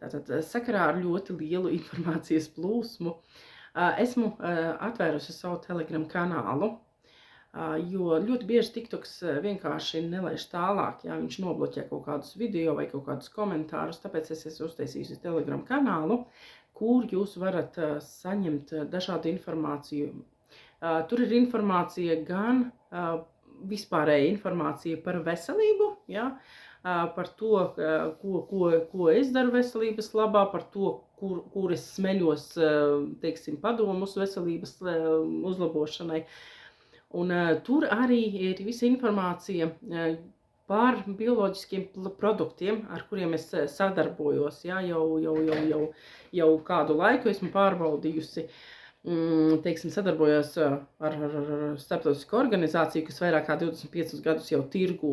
Tātad sakarā ar ļoti lielu informācijas plūsmu esmu atvērusi savu Telegram kanālu, jo ļoti bieži TikToks vienkārši nelaiž tālāk, ja viņš nobloķē kaut kādus video vai kaut kādus komentārus, tāpēc es esmu uztaisījusi Telegram kanālu, kur jūs varat saņemt dažādu informāciju. Tur ir informācija gan vispārēja informācija par veselību, ja, par to, ko es daru veselības labā, par to, kur es smeļos, teiksim, padomus veselības uzlabošanai. Un tur arī ir visa informācija par bioloģiskiem produktiem, ar kuriem es sadarbojos. Ja, jau kādu laiku esmu pārbaudījusi, teiksim, sadarbojos ar starptautisku organizāciju, kas vairāk kā 25 gadus jau tirgu,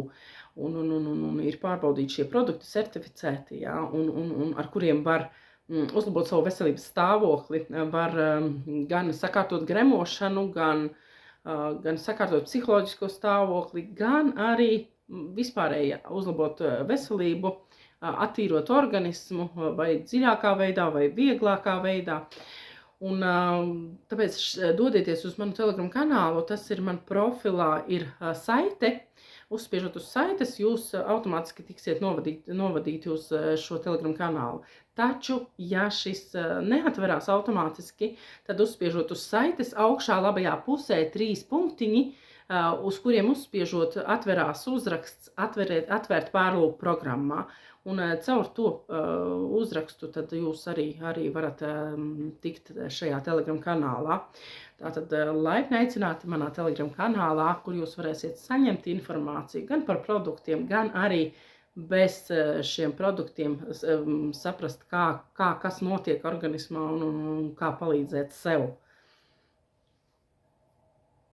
un ir pārbaudīti šie produkti, certificēti, ja, un ar kuriem var uzlabot savu veselības stāvokli, var gan sakārtot gremošanu, gan sakārtot psiholoģisko stāvokli, gan arī vispārēji uzlabot veselību, attīrot organismu vai dziļākā veidā vai vieglākā veidā. Un tāpēc dodieties uz manu Telegram kanālu, tas ir man profilā, ir saite. Uzspiežot uz saites, jūs automātiski tiksiet novadīti uz šo Telegram kanālu. Taču, ja šis neatverās automātiski, tad uzspiežot uz saites augšā labajā pusē 3 punktiņi, uz kuriem uzspiežot atverās uzraksts atvērt pārlūku programmā. Un caur to uzrakstu tad jūs arī varat tikt šajā Telegram kanālā. Tātad laipni aicināti manā Telegram kanālā, kur jūs varēsiet saņemt informāciju gan par produktiem, gan arī bez šiem produktiem saprast, kas notiek organismā un kā palīdzēt sev.